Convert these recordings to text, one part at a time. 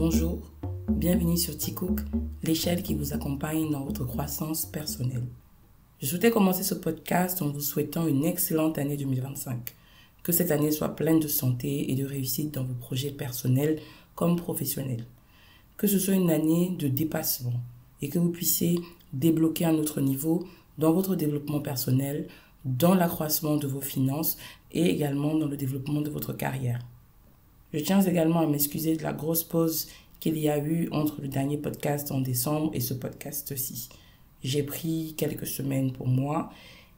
Bonjour, bienvenue sur T-Cook, l'échelle qui vous accompagne dans votre croissance personnelle. Je souhaitais commencer ce podcast en vous souhaitant une excellente année 2025. Que cette année soit pleine de santé et de réussite dans vos projets personnels comme professionnels. Que ce soit une année de dépassement et que vous puissiez débloquer un autre niveau dans votre développement personnel, dans l'accroissement de vos finances et également dans le développement de votre carrière. Je tiens également à m'excuser de la grosse pause qu'il y a eu entre le dernier podcast en décembre et ce podcast-ci. J'ai pris quelques semaines pour moi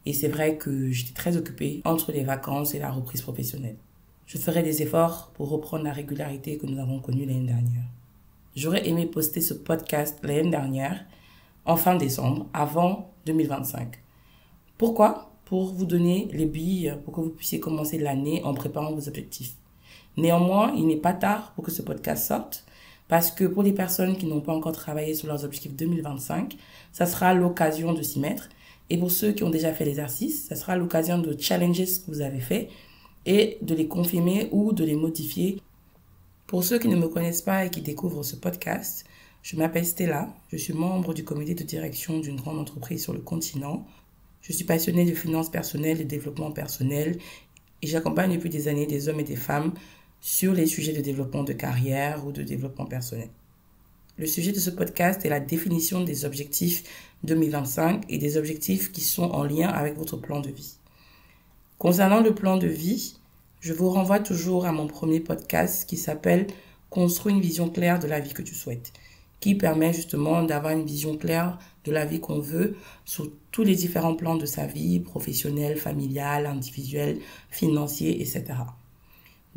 et c'est vrai que j'étais très occupée entre les vacances et la reprise professionnelle. Je ferai des efforts pour reprendre la régularité que nous avons connue l'année dernière. J'aurais aimé poster ce podcast l'année dernière, en fin décembre, avant 2025. Pourquoi ? Pour vous donner les billes pour que vous puissiez commencer l'année en préparant vos objectifs. Néanmoins, il n'est pas tard pour que ce podcast sorte parce que pour les personnes qui n'ont pas encore travaillé sur leurs objectifs 2025, ça sera l'occasion de s'y mettre. Et pour ceux qui ont déjà fait l'exercice, ça sera l'occasion de challenger ce que vous avez fait et de les confirmer ou de les modifier. Pour ceux qui ne me connaissent pas et qui découvrent ce podcast, je m'appelle Stella, je suis membre du comité de direction d'une grande entreprise sur le continent. Je suis passionnée de finances personnelles et de développement personnel et j'accompagne depuis des années des hommes et des femmes sur les sujets de développement de carrière ou de développement personnel. Le sujet de ce podcast est la définition des objectifs 2025 et des objectifs qui sont en lien avec votre plan de vie. Concernant le plan de vie, je vous renvoie toujours à mon premier podcast qui s'appelle « Construire une vision claire de la vie que tu souhaites », qui permet justement d'avoir une vision claire de la vie qu'on veut sur tous les différents plans de sa vie, professionnelle, familiale, individuelle, financier, etc.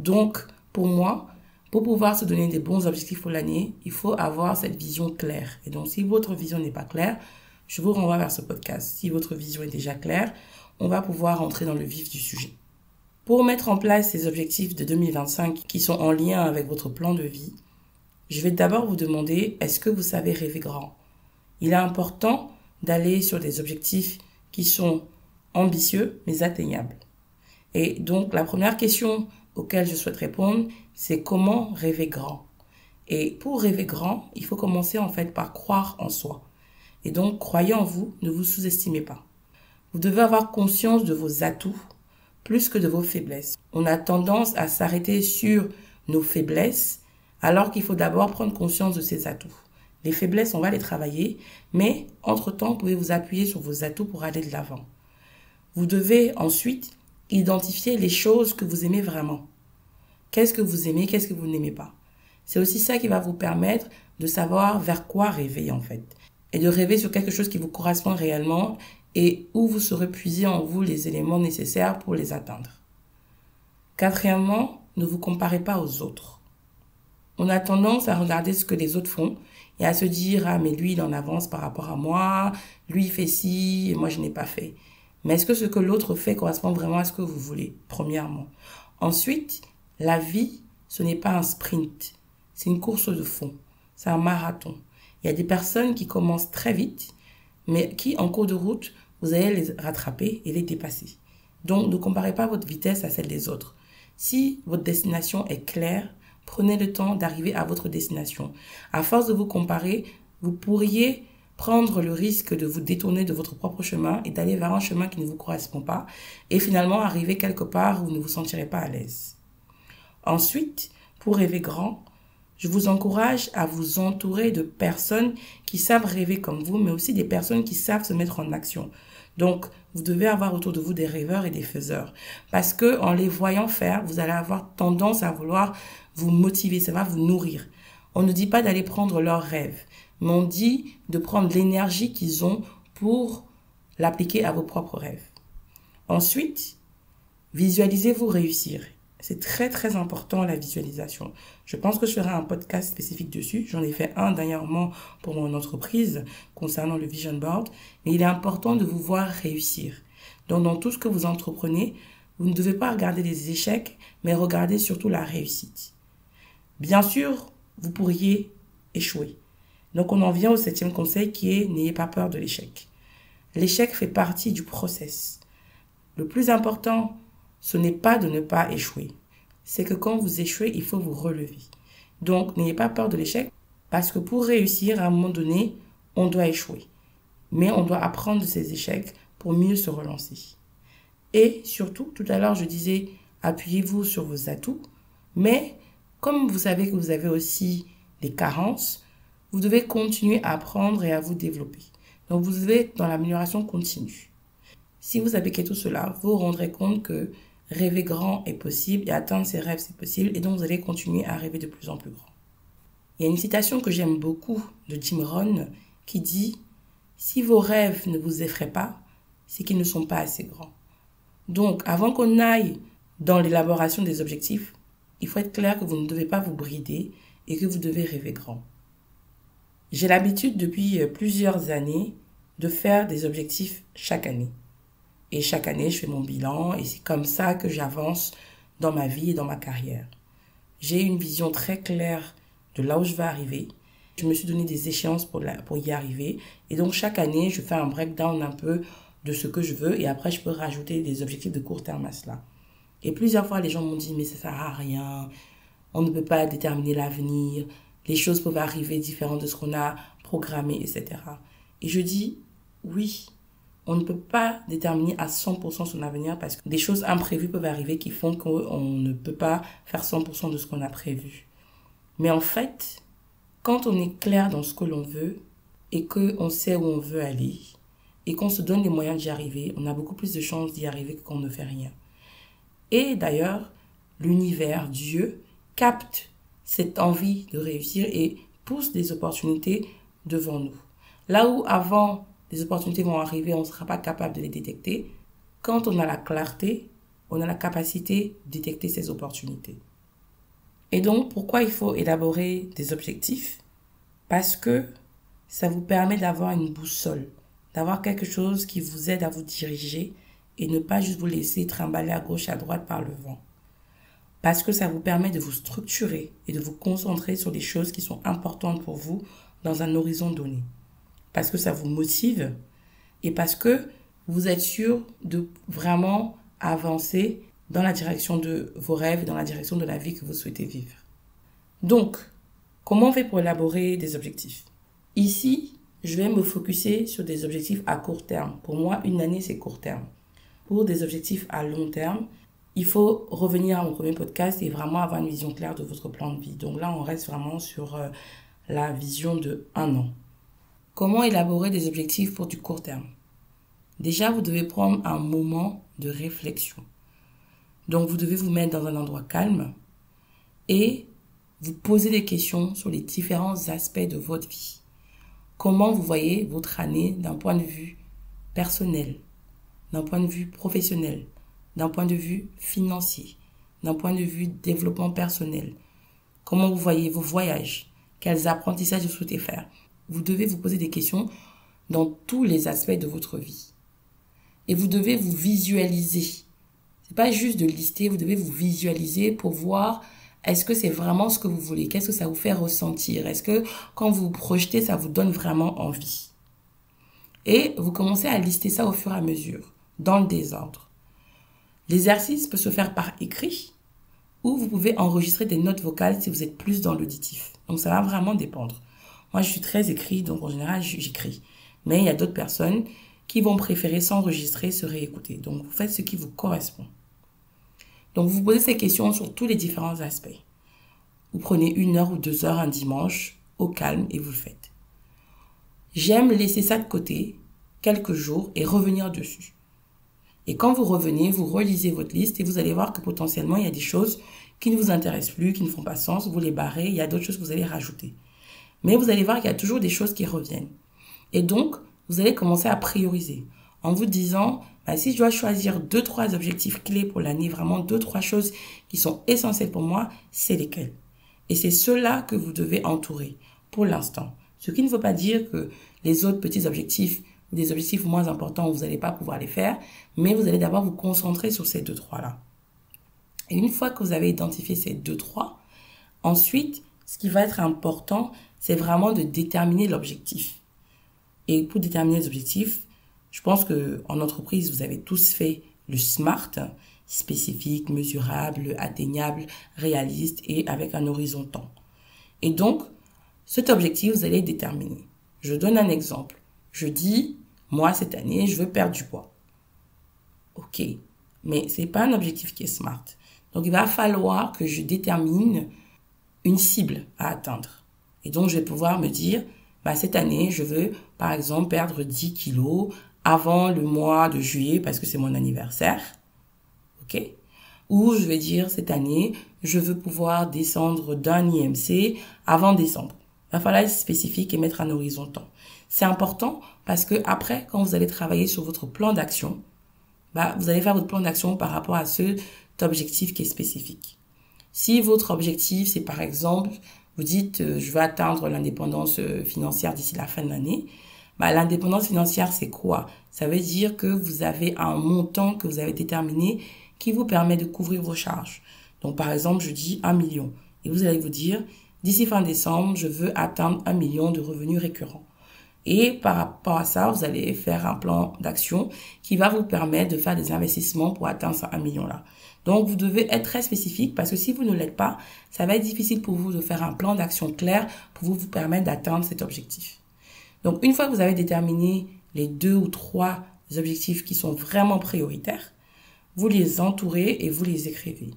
Donc, pour moi, pour pouvoir se donner des bons objectifs pour l'année, il faut avoir cette vision claire. Et donc, si votre vision n'est pas claire, je vous renvoie vers ce podcast. Si votre vision est déjà claire, on va pouvoir entrer dans le vif du sujet. Pour mettre en place ces objectifs de 2025 qui sont en lien avec votre plan de vie, je vais d'abord vous demander, est-ce que vous savez rêver grand ? Il est important d'aller sur des objectifs qui sont ambitieux mais atteignables. Et donc, la première question auquel je souhaite répondre, c'est comment rêver grand. Et pour rêver grand, il faut commencer en fait par croire en soi. Et donc, croyez en vous, ne vous sous-estimez pas. Vous devez avoir conscience de vos atouts plus que de vos faiblesses. On a tendance à s'arrêter sur nos faiblesses alors qu'il faut d'abord prendre conscience de ses atouts. Les faiblesses, on va les travailler, mais entre-temps, vous pouvez vous appuyer sur vos atouts pour aller de l'avant. Vous devez ensuite identifier les choses que vous aimez vraiment. Qu'est-ce que vous aimez, qu'est-ce que vous n'aimez pas. C'est aussi ça qui va vous permettre de savoir vers quoi rêver en fait. Et de rêver sur quelque chose qui vous correspond réellement et où vous saurez puiser en vous les éléments nécessaires pour les atteindre. Quatrièmement, ne vous comparez pas aux autres. On a tendance à regarder ce que les autres font et à se dire « Ah, mais lui, il en avance par rapport à moi, lui, il fait ci, et moi, je n'ai pas fait. » Mais est-ce que ce que l'autre fait correspond vraiment à ce que vous voulez, premièrement? Ensuite, la vie, ce n'est pas un sprint, c'est une course de fond, c'est un marathon. Il y a des personnes qui commencent très vite, mais qui, en cours de route, vous allez les rattraper et les dépasser. Donc, ne comparez pas votre vitesse à celle des autres. Si votre destination est claire, prenez le temps d'arriver à votre destination. À force de vous comparer, vous pourriez prendre le risque de vous détourner de votre propre chemin et d'aller vers un chemin qui ne vous correspond pas et finalement arriver quelque part où vous ne vous sentirez pas à l'aise. Ensuite, pour rêver grand, je vous encourage à vous entourer de personnes qui savent rêver comme vous, mais aussi des personnes qui savent se mettre en action. Donc, vous devez avoir autour de vous des rêveurs et des faiseurs. Parce que en les voyant faire, vous allez avoir tendance à vouloir vous motiver, ça va vous nourrir. On ne dit pas d'aller prendre leurs rêves, mais on dit de prendre l'énergie qu'ils ont pour l'appliquer à vos propres rêves. Ensuite, visualisez-vous réussir. C'est très très important la visualisation. Je pense que je ferai un podcast spécifique dessus. J'en ai fait un dernièrement pour mon entreprise concernant le vision board. Mais il est important de vous voir réussir. Donc dans tout ce que vous entreprenez, vous ne devez pas regarder les échecs, mais regarder surtout la réussite. Bien sûr, vous pourriez échouer. Donc on en vient au 7e conseil qui est « N'ayez pas peur de l'échec ». L'échec fait partie du process. Le plus important, ce n'est pas de ne pas échouer. C'est que quand vous échouez, il faut vous relever. Donc, n'ayez pas peur de l'échec parce que pour réussir, à un moment donné, on doit échouer. Mais on doit apprendre de ces échecs pour mieux se relancer. Et surtout, tout à l'heure, je disais, appuyez-vous sur vos atouts. Mais comme vous savez que vous avez aussi des carences, vous devez continuer à apprendre et à vous développer. Donc, vous devez être dans l'amélioration continue. Si vous appliquez tout cela, vous vous rendrez compte que rêver grand est possible et atteindre ses rêves, c'est possible. Et donc, vous allez continuer à rêver de plus en plus grand. Il y a une citation que j'aime beaucoup de Jim Rohn qui dit « Si vos rêves ne vous effraient pas, c'est qu'ils ne sont pas assez grands. » Donc, avant qu'on aille dans l'élaboration des objectifs, il faut être clair que vous ne devez pas vous brider et que vous devez rêver grand. J'ai l'habitude depuis plusieurs années de faire des objectifs chaque année. Et chaque année, je fais mon bilan et c'est comme ça que j'avance dans ma vie et dans ma carrière. J'ai une vision très claire de là où je vais arriver. Je me suis donné des échéances pour y arriver. Et donc, chaque année, je fais un breakdown un peu de ce que je veux. Et après, je peux rajouter des objectifs de court terme à cela. Et plusieurs fois, les gens m'ont dit, mais ça ne sert à rien. On ne peut pas déterminer l'avenir. Les choses peuvent arriver différentes de ce qu'on a programmé, etc. Et je dis, oui, on ne peut pas déterminer à 100% son avenir parce que des choses imprévues peuvent arriver qui font qu'on ne peut pas faire 100% de ce qu'on a prévu. Mais en fait, quand on est clair dans ce que l'on veut et qu'on sait où on veut aller et qu'on se donne les moyens d'y arriver, on a beaucoup plus de chances d'y arriver que quand on ne fait rien. Et d'ailleurs, l'univers, Dieu, capte cette envie de réussir et pousse des opportunités devant nous. Là où avant, les opportunités vont arriver, on ne sera pas capable de les détecter. Quand on a la clarté, on a la capacité de détecter ces opportunités. Et donc, pourquoi il faut élaborer des objectifs? Parce que ça vous permet d'avoir une boussole, d'avoir quelque chose qui vous aide à vous diriger et ne pas juste vous laisser trimballer à gauche et à droite par le vent. Parce que ça vous permet de vous structurer et de vous concentrer sur les choses qui sont importantes pour vous dans un horizon donné. Parce que ça vous motive et parce que vous êtes sûr de vraiment avancer dans la direction de vos rêves et dans la direction de la vie que vous souhaitez vivre. Donc, comment on fait pour élaborer des objectifs? Ici, je vais me focuser sur des objectifs à court terme. Pour moi, une année, c'est court terme. Pour des objectifs à long terme, il faut revenir à mon premier podcast et vraiment avoir une vision claire de votre plan de vie. Donc là, on reste vraiment sur la vision de 1 an. Comment élaborer des objectifs pour du court terme? Déjà, vous devez prendre un moment de réflexion. Donc, vous devez vous mettre dans un endroit calme et vous poser des questions sur les différents aspects de votre vie. Comment vous voyez votre année d'un point de vue personnel, d'un point de vue professionnel, d'un point de vue financier, d'un point de vue développement personnel? Comment vous voyez vos voyages? Quels apprentissages vous souhaitez faire? Vous devez vous poser des questions dans tous les aspects de votre vie. Et vous devez vous visualiser. C'est pas juste de lister, vous devez vous visualiser pour voir est-ce que c'est vraiment ce que vous voulez, qu'est-ce que ça vous fait ressentir, est-ce que quand vous vous projetez, ça vous donne vraiment envie. Et vous commencez à lister ça au fur et à mesure, dans le désordre. L'exercice peut se faire par écrit ou vous pouvez enregistrer des notes vocales si vous êtes plus dans l'auditif. Donc ça va vraiment dépendre. Moi, je suis très écrit, donc en général, j'écris. Mais il y a d'autres personnes qui vont préférer s'enregistrer, se réécouter. Donc, vous faites ce qui vous correspond. Donc, vous posez ces questions sur tous les différents aspects. Vous prenez 1 heure ou 2 heures un dimanche, au calme, et vous le faites. J'aime laisser ça de côté quelques jours et revenir dessus. Et quand vous revenez, vous relisez votre liste et vous allez voir que potentiellement, il y a des choses qui ne vous intéressent plus, qui ne font pas sens, vous les barrez, il y a d'autres choses que vous allez rajouter. Mais vous allez voir qu'il y a toujours des choses qui reviennent. Et donc, vous allez commencer à prioriser en vous disant, si je dois choisir 2-3 objectifs clés pour l'année, vraiment 2-3 choses qui sont essentielles pour moi, c'est lesquelles? Et c'est ceux-là que vous devez entourer pour l'instant. Ce qui ne veut pas dire que les autres petits objectifs ou des objectifs moins importants, vous n'allez pas pouvoir les faire, mais vous allez d'abord vous concentrer sur ces 2-3-là. Et une fois que vous avez identifié ces 2-3, ensuite, ce qui va être important, c'est vraiment de déterminer l'objectif. Et pour déterminer les objectifs, je pense qu'en entreprise, vous avez tous fait le SMART, spécifique, mesurable, atteignable, réaliste et avec un horizon temps. Et donc, cet objectif, vous allez déterminer. Je donne un exemple. Je dis, moi, cette année, je veux perdre du poids. Ok, mais ce n'est pas un objectif qui est smart. Donc, il va falloir que je détermine une cible à atteindre. Et donc, je vais pouvoir me dire, cette année, je veux, par exemple, perdre 10 kilos avant le mois de juillet parce que c'est mon anniversaire. Ok? Ou je vais dire, cette année, je veux pouvoir descendre d'un IMC avant décembre. Il va falloir être spécifique et mettre un horizon temps. C'est important parce que après, quand vous allez travailler sur votre plan d'action, vous allez faire votre plan d'action par rapport à cet objectif qui est spécifique. Si votre objectif, c'est par exemple, vous dites, je veux atteindre l'indépendance financière d'ici la fin de l'année, l'indépendance financière, c'est quoi? Ça veut dire que vous avez un montant que vous avez déterminé qui vous permet de couvrir vos charges. Donc, par exemple, je dis 1 million. Et vous allez vous dire, d'ici fin décembre, je veux atteindre 1 million de revenus récurrents. Et par rapport à ça, vous allez faire un plan d'action qui va vous permettre de faire des investissements pour atteindre ce 1 million-là. Donc, vous devez être très spécifique parce que si vous ne l'êtes pas, ça va être difficile pour vous de faire un plan d'action clair pour vous permettre d'atteindre cet objectif. Donc, une fois que vous avez déterminé les 2 ou 3 objectifs qui sont vraiment prioritaires, vous les entourez et vous les écrivez.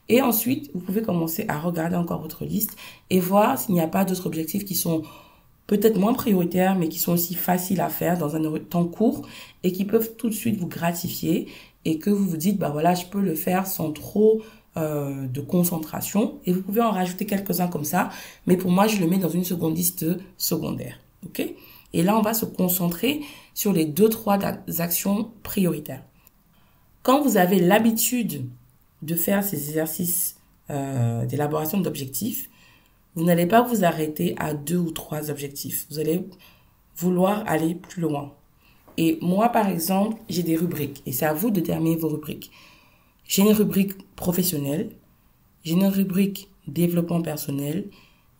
Et ensuite, vous pouvez commencer à regarder encore votre liste et voir s'il n'y a pas d'autres objectifs qui sont peut-être moins prioritaires, mais qui sont aussi faciles à faire dans un temps court et qui peuvent tout de suite vous gratifier et que vous vous dites, je peux le faire sans trop de concentration. Et vous pouvez en rajouter quelques-uns comme ça, mais pour moi, je le mets dans une seconde liste secondaire. Ok? Et là, on va se concentrer sur les 2-3 actions prioritaires. Quand vous avez l'habitude de faire ces exercices d'élaboration d'objectifs, vous n'allez pas vous arrêter à 2 ou 3 objectifs. Vous allez vouloir aller plus loin. Et moi, par exemple, j'ai des rubriques. Et c'est à vous de déterminer vos rubriques. J'ai une rubrique professionnelle. J'ai une rubrique développement personnel.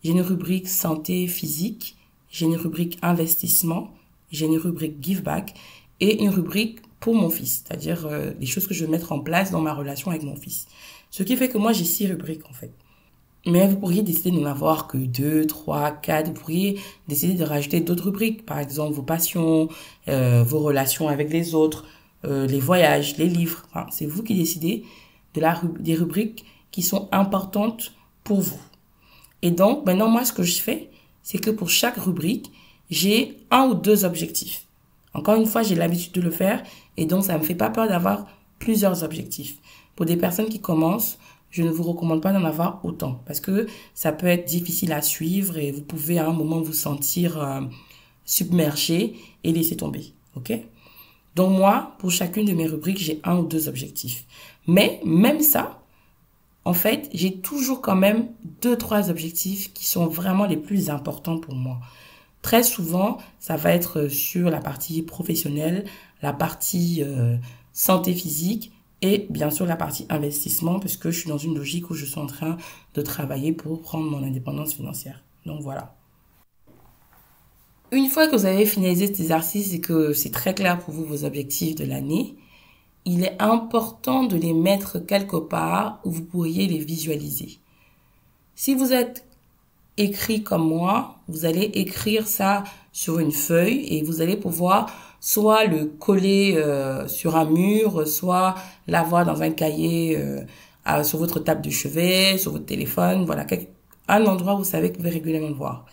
J'ai une rubrique santé physique. J'ai une rubrique investissement. J'ai une rubrique give back. Et une rubrique pour mon fils. C'est-à-dire les choses que je veux mettre en place dans ma relation avec mon fils. Ce qui fait que moi, j'ai 6 rubriques en fait. Mais vous pourriez décider de n'en avoir que 2, 3, 4. Vous pourriez décider de rajouter d'autres rubriques. Par exemple, vos passions, vos relations avec les autres, les voyages, les livres. Enfin, c'est vous qui décidez des rubriques qui sont importantes pour vous. Et donc, maintenant, moi, ce que je fais, c'est que pour chaque rubrique, j'ai 1 ou 2 objectifs. Encore une fois, j'ai l'habitude de le faire. Et donc, ça ne me fait pas peur d'avoir plusieurs objectifs. Pour des personnes qui commencent, je ne vous recommande pas d'en avoir autant parce que ça peut être difficile à suivre et vous pouvez à un moment vous sentir submergé et laisser tomber. Ok? Donc moi, pour chacune de mes rubriques, j'ai 1 ou 2 objectifs. Mais même ça, en fait, j'ai toujours quand même 2-3 objectifs qui sont vraiment les plus importants pour moi. Très souvent, ça va être sur la partie professionnelle, la partie santé physique, et bien sûr, la partie investissement, puisque je suis dans une logique où je suis en train de travailler pour prendre mon indépendance financière. Donc voilà. Une fois que vous avez finalisé cet exercice et que c'est très clair pour vous vos objectifs de l'année, il est important de les mettre quelque part où vous pourriez les visualiser. Si vous êtes écrit comme moi, vous allez écrire ça sur une feuille et vous allez pouvoir soit le coller sur un mur, soit l'avoir dans un cahier sur votre table de chevet, sur votre téléphone, voilà, un endroit où vous savez que vous pouvez régulièrement le voir.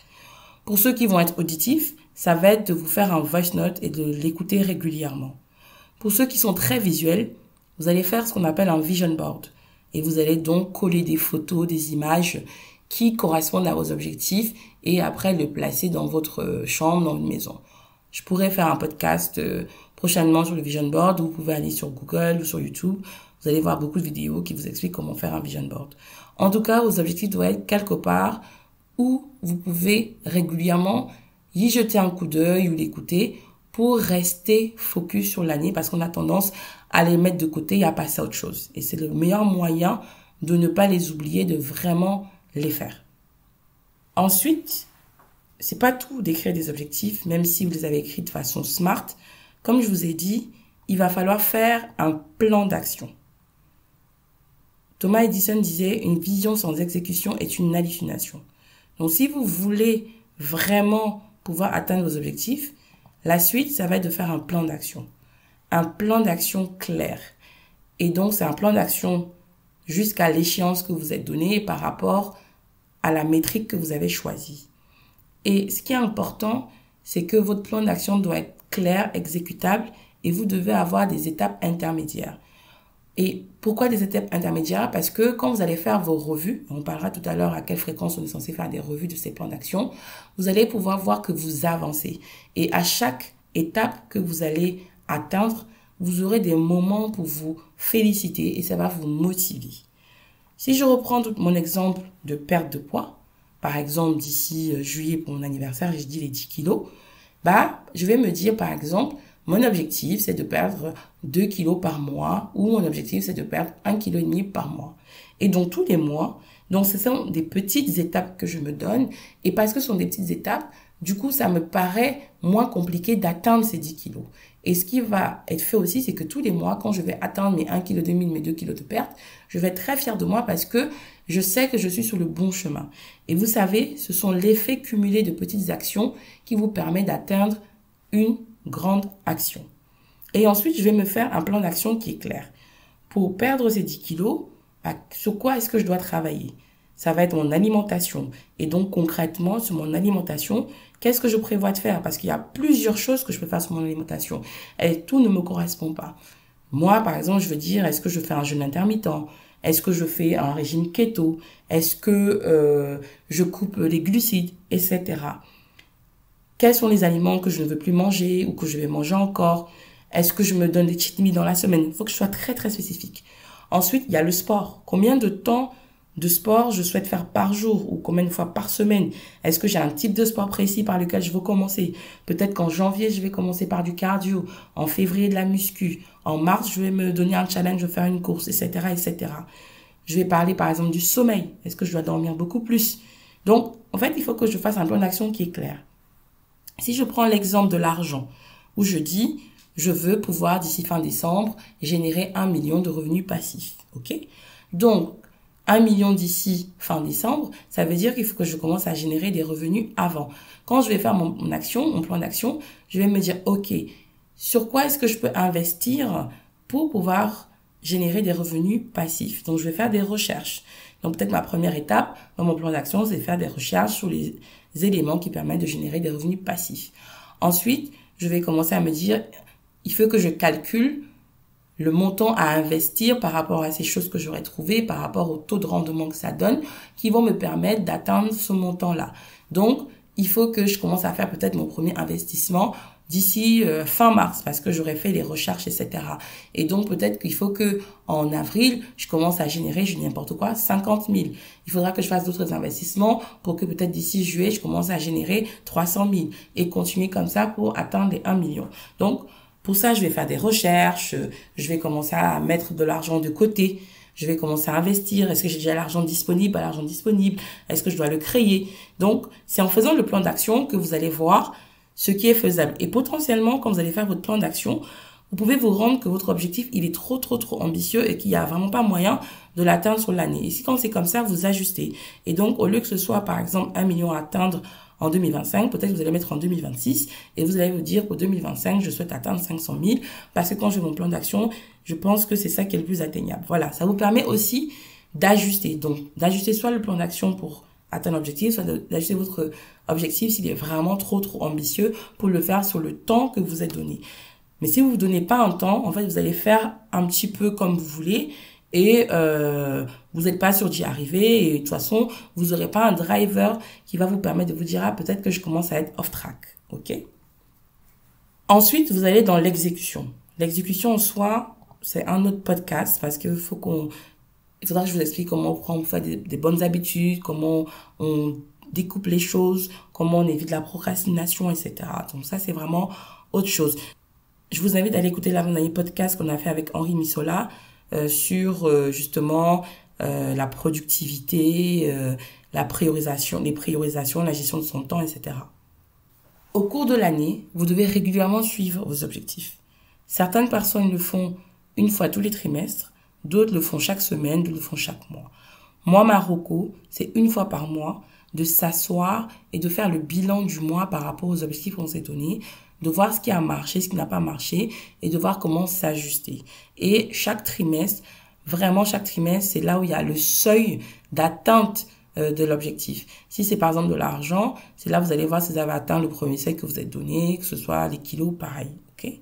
Pour ceux qui vont être auditifs, ça va être de vous faire un voice note et de l'écouter régulièrement. Pour ceux qui sont très visuels, vous allez faire ce qu'on appelle un vision board et vous allez donc coller des photos, des images qui correspondent à vos objectifs et après le placer dans votre chambre, dans une maison. Je pourrais faire un podcast prochainement sur le vision board où vous pouvez aller sur Google ou sur YouTube. Vous allez voir beaucoup de vidéos qui vous expliquent comment faire un vision board. En tout cas, vos objectifs doivent être quelque part où vous pouvez régulièrement y jeter un coup d'œil ou l'écouter pour rester focus sur l'année parce qu'on a tendance à les mettre de côté et à passer à autre chose. Et c'est le meilleur moyen de ne pas les oublier, de vraiment les faire. Ensuite, c'est pas tout d'écrire des objectifs, même si vous les avez écrits de façon smart. Comme je vous ai dit, il va falloir faire un plan d'action. Thomas Edison disait « Une vision sans exécution est une hallucination ». Donc, si vous voulez vraiment pouvoir atteindre vos objectifs, la suite, ça va être de faire un plan d'action. Un plan d'action clair. Et donc, c'est un plan d'action jusqu'à l'échéance que vous êtes donnée par rapport à la métrique que vous avez choisie. Et ce qui est important, c'est que votre plan d'action doit être clair, exécutable, et vous devez avoir des étapes intermédiaires. Et pourquoi des étapes intermédiaires? Parce que quand vous allez faire vos revues, on parlera tout à l'heure à quelle fréquence on est censé faire des revues de ces plans d'action, vous allez pouvoir voir que vous avancez. Et à chaque étape que vous allez atteindre, vous aurez des moments pour vous féliciter et ça va vous motiver. Si je reprends mon exemple de perte de poids, par exemple d'ici juillet pour mon anniversaire, j'ai dit les 10 kilos, je vais me dire par exemple, mon objectif c'est de perdre 2 kilos par mois ou mon objectif c'est de perdre 1,5 kg par mois. Et donc tous les mois, donc ce sont des petites étapes que je me donne et parce que ce sont des petites étapes, du coup ça me paraît moins compliqué d'atteindre ces 10 kilos. Et ce qui va être fait aussi, c'est que tous les mois, quand je vais atteindre mes 1,2 kg, mes 2 kilos de perte, je vais être très fière de moi parce que je sais que je suis sur le bon chemin. Et vous savez, ce sont l'effet cumulé de petites actions qui vous permet d'atteindre une grande action. Et ensuite, je vais me faire un plan d'action qui est clair. Pour perdre ces 10 kilos, sur quoi est-ce que je dois travailler? Ça va être mon alimentation. Et donc, concrètement, sur mon alimentation, qu'est-ce que je prévois de faire? Parce qu'il y a plusieurs choses que je peux faire sur mon alimentation. Et tout ne me correspond pas. Moi, par exemple, je veux dire, est-ce que je fais un jeûne intermittent? Est-ce que je fais un régime keto? Est-ce que je coupe les glucides? Etc. Quels sont les aliments que je ne veux plus manger ou que je vais manger encore? Est-ce que je me donne des cheat meals dans la semaine? Il faut que je sois très, très spécifique. Ensuite, il y a le sport. Combien de temps de sport je souhaite faire par jour ou combien de fois par semaine? Est-ce que j'ai un type de sport précis par lequel je veux commencer? Peut-être qu'en janvier, je vais commencer par du cardio. En février, de la muscu. En mars, je vais me donner un challenge, je vais faire une course, etc., etc. Je vais parler, par exemple, du sommeil. Est-ce que je dois dormir beaucoup plus? Donc, en fait, il faut que je fasse un plan d'action qui est clair. Si je prends l'exemple de l'argent, où je dis, je veux pouvoir, d'ici fin décembre, générer 1 million de revenus passifs. OK? Donc, 1 million d'ici fin décembre, ça veut dire qu'il faut que je commence à générer des revenus avant. Quand je vais faire mon action, mon plan d'action, je vais me dire, OK, sur quoi est-ce que je peux investir pour pouvoir générer des revenus passifs? Donc, je vais faire des recherches. Donc, peut-être ma première étape dans mon plan d'action, c'est de faire des recherches sur les éléments qui permettent de générer des revenus passifs. Ensuite, je vais commencer à me dire, il faut que je calcule le montant à investir par rapport à ces choses que j'aurais trouvées, par rapport au taux de rendement que ça donne, qui vont me permettre d'atteindre ce montant-là. Donc, il faut que je commence à faire peut-être mon premier investissement d'ici fin mars, parce que j'aurais fait les recherches, etc. Et donc, peut-être qu'il faut que en avril, je commence à générer, je dis n'importe quoi, 50 000. Il faudra que je fasse d'autres investissements pour que peut-être d'ici juillet, je commence à générer 300 000 et continuer comme ça pour atteindre les 1 million. Donc, pour ça, je vais faire des recherches, je vais commencer à mettre de l'argent de côté, je vais commencer à investir. Est-ce que j'ai déjà l'argent disponible, pas l'argent disponible? Est-ce que je dois le créer? Donc, c'est en faisant le plan d'action que vous allez voir ce qui est faisable. Et potentiellement, quand vous allez faire votre plan d'action, vous pouvez vous rendre que votre objectif, il est trop ambitieux et qu'il n'y a vraiment pas moyen de l'atteindre sur l'année. Et si quand c'est comme ça, vous ajustez. Et donc, au lieu que ce soit, par exemple, 1 million à atteindre en 2025, peut-être que vous allez mettre en 2026 et vous allez vous dire pour 2025, je souhaite atteindre 500 000 parce que quand je fais mon plan d'action, je pense que c'est ça qui est le plus atteignable. Voilà, ça vous permet aussi d'ajuster. Donc, d'ajuster soit le plan d'action pour atteindre l'objectif, soit d'ajuster votre objectif s'il est vraiment trop ambitieux pour le faire sur le temps que vous êtes donné. Mais si vous vous donnez pas un temps, en fait, vous allez faire un petit peu comme vous voulez et vous n'êtes pas sûr d'y arriver et de toute façon, vous n'aurez pas un driver qui va vous permettre de vous dire, ah, peut-être que je commence à être off track. OK? Ensuite, vous allez dans l'exécution. L'exécution en soi, c'est un autre podcast parce qu'il faut il faudra que je vous explique comment on prend des bonnes habitudes, comment on découpe les choses, comment on évite la procrastination, etc. Donc ça, c'est vraiment autre chose. Je vous invite à aller écouter l'avant-dernier podcast qu'on a fait avec Henri Missola sur justement la productivité, la priorisation, les priorisations, la gestion de son temps, etc. Au cours de l'année, vous devez régulièrement suivre vos objectifs. Certaines personnes le font une fois tous les trimestres, d'autres le font chaque semaine, d'autres le font chaque mois. Moi, ma reco, c'est une fois par mois de s'asseoir et de faire le bilan du mois par rapport aux objectifs qu'on s'est donnés, de voir ce qui a marché, ce qui n'a pas marché et de voir comment s'ajuster. Et chaque trimestre, c'est là où il y a le seuil d'atteinte de l'objectif. Si c'est par exemple de l'argent, c'est là où vous allez voir si vous avez atteint le premier seuil que vous êtes donné, que ce soit les kilos, pareil. Ok?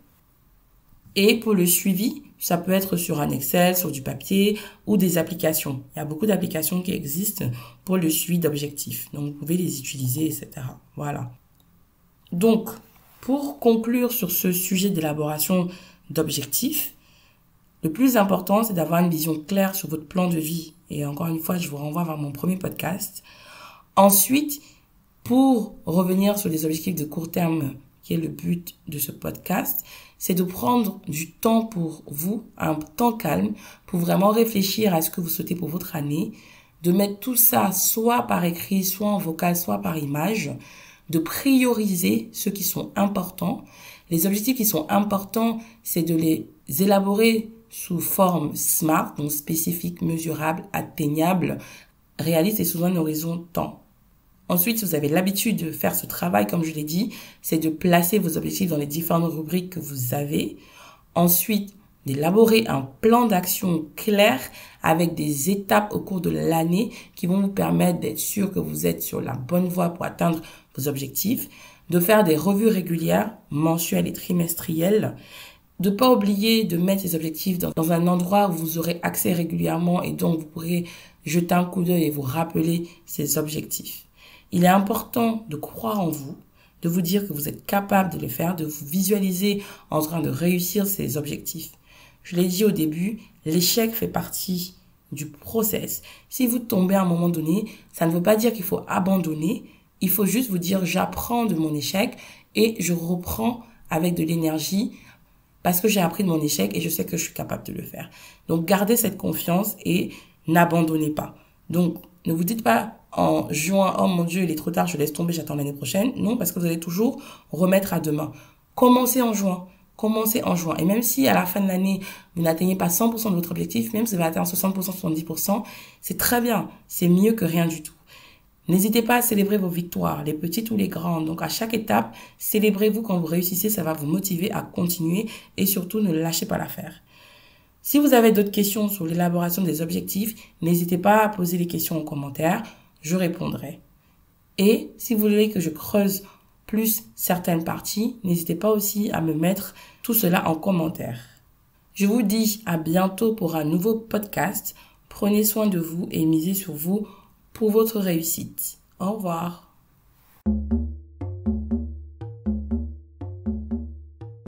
Et pour le suivi, ça peut être sur un Excel, sur du papier ou des applications. Il y a beaucoup d'applications qui existent pour le suivi d'objectifs. Donc, vous pouvez les utiliser, etc. Voilà. Donc, pour conclure sur ce sujet d'élaboration d'objectifs, le plus important, c'est d'avoir une vision claire sur votre plan de vie. Et encore une fois, je vous renvoie vers mon premier podcast. Ensuite, pour revenir sur les objectifs de court terme, qui est le but de ce podcast, c'est de prendre du temps pour vous, un temps calme, pour vraiment réfléchir à ce que vous souhaitez pour votre année, de mettre tout ça soit par écrit, soit en vocal, soit par image, de prioriser ceux qui sont importants. Les objectifs qui sont importants, c'est de les élaborer sous forme SMART, donc spécifique, mesurable, atteignable, réaliste et sous un horizon temps. Ensuite, si vous avez l'habitude de faire ce travail, comme je l'ai dit, c'est de placer vos objectifs dans les différentes rubriques que vous avez. Ensuite, d'élaborer un plan d'action clair avec des étapes au cours de l'année qui vont vous permettre d'être sûr que vous êtes sur la bonne voie pour atteindre vos objectifs. De faire des revues régulières, mensuelles et trimestrielles. De ne pas oublier de mettre ces objectifs dans un endroit où vous aurez accès régulièrement et donc vous pourrez jeter un coup d'œil et vous rappeler ces objectifs. Il est important de croire en vous, de vous dire que vous êtes capable de le faire, de vous visualiser en train de réussir ces objectifs. Je l'ai dit au début, l'échec fait partie du process. Si vous tombez à un moment donné, ça ne veut pas dire qu'il faut abandonner. Il faut juste vous dire, j'apprends de mon échec et je reprends avec de l'énergie parce que j'ai appris de mon échec et je sais que je suis capable de le faire. Donc, gardez cette confiance et n'abandonnez pas. Donc, ne vous dites pas en juin, oh mon Dieu, il est trop tard, je laisse tomber, j'attends l'année prochaine. Non, parce que vous allez toujours remettre à demain. Commencez en juin. Et même si à la fin de l'année, vous n'atteignez pas 100% de votre objectif, même si vous avez atteint 60%, 70%, c'est très bien. C'est mieux que rien du tout. N'hésitez pas à célébrer vos victoires, les petites ou les grandes. Donc, à chaque étape, célébrez-vous quand vous réussissez. Ça va vous motiver à continuer et surtout, ne lâchez pas l'affaire. Si vous avez d'autres questions sur l'élaboration des objectifs, n'hésitez pas à poser les questions en commentaire. Je répondrai. Et si vous voulez que je creuse plus certaines parties, n'hésitez pas aussi à me mettre tout cela en commentaire. Je vous dis à bientôt pour un nouveau podcast. Prenez soin de vous et misez sur vous pour votre réussite. Au revoir.